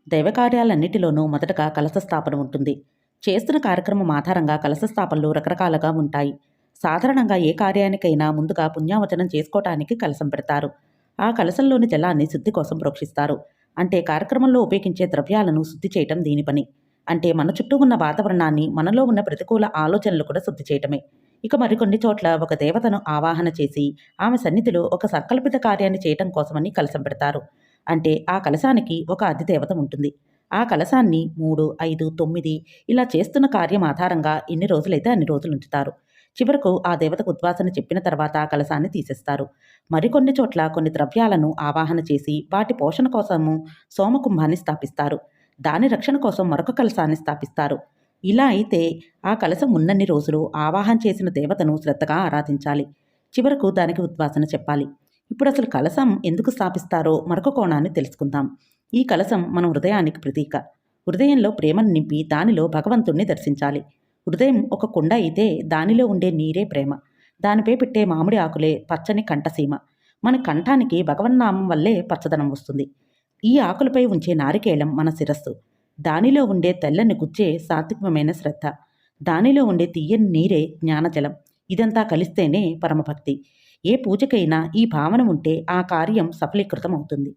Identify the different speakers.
Speaker 1: దైవకార్యాలన్నిటిలోనూ మొదటగా కలశ స్థాపన ఉంటుంది. చేస్తున్న కార్యక్రమం ఆధారంగా కలశ స్థాపనలు రకరకాలుగా ఉంటాయి. సాధారణంగా ఏ కార్యానికైనా ముందుగా పుణ్యావచనం చేసుకోవటానికి కలశం పెడతారు. ఆ కలశంలోని జలాన్ని శుద్ధి కోసం ప్రోక్షిస్తారు. అంటే కార్యక్రమంలో ఉపయోగించే ద్రవ్యాలను శుద్ధి చేయటం దీని పని. అంటే మన చుట్టూ ఉన్న వాతావరణాన్ని, మనలో ఉన్న ప్రతికూల ఆలోచనలు కూడా శుద్ధి చేయటమే. ఇక మరికొన్ని చోట్ల ఒక దేవతను ఆవాహన చేసి ఆమె సన్నిధిలో ఒక సంకల్పిత కార్యాన్ని చేయటం కోసమని కలశం పెడతారు. అంటే ఆ కలశానికి ఒక అధిదేవత ఉంటుంది. ఆ కలశాన్ని 3, 5, 9 ఇలా చేస్తున్న కార్యం ఆధారంగా ఎన్ని రోజులైతే అన్ని రోజులు ఉంచుతారు. చివరకు ఆ దేవతకు ఉద్వాసన చెప్పిన తర్వాత ఆ కలశాన్ని తీసేస్తారు. మరికొన్ని చోట్ల కొన్ని ద్రవ్యాలను ఆవాహన చేసి వాటి పోషణ కోసము సోమకుంభాన్ని స్థాపిస్తారు. దాని రక్షణ కోసం మరొక కలశాన్ని స్థాపిస్తారు. ఇలా అయితే ఆ కలశం ఉన్నన్ని రోజులు ఆవాహన చేసిన దేవతను శ్రద్ధగా ఆరాధించాలి. చివరకు దానికి ఉద్వాసన చెప్పాలి. ఇప్పుడు అసలు కలశం ఎందుకు స్థాపిస్తారో మరొక కోణాన్ని తెలుసుకుందాం. ఈ కలశం మన హృదయానికి ప్రతీక. హృదయంలో ప్రేమను నింపి దానిలో భగవంతుణ్ణి దర్శించాలి. హృదయం ఒక కుండ అయితే దానిలో ఉండే నీరే ప్రేమ. దానిపై పెట్టే మామిడి ఆకులే పచ్చని కంఠసీమ. మన కంఠానికి భగవన్నామం వల్లే పచ్చదనం వస్తుంది. ఈ ఆకులపై ఉంచే నారికేళం మన శిరస్సు. దానిలో ఉండే తెల్లని గుచ్చే సాత్వికమైన శ్రద్ధ. దానిలో ఉండే తీయని నీరే జ్ఞానజలం. ఇదంతా కలిస్తేనే పరమభక్తి. ఏ పూజకైనా ఈ భావన ఉంటే ఆ కార్యం సఫలీకృతం అవుతుంది.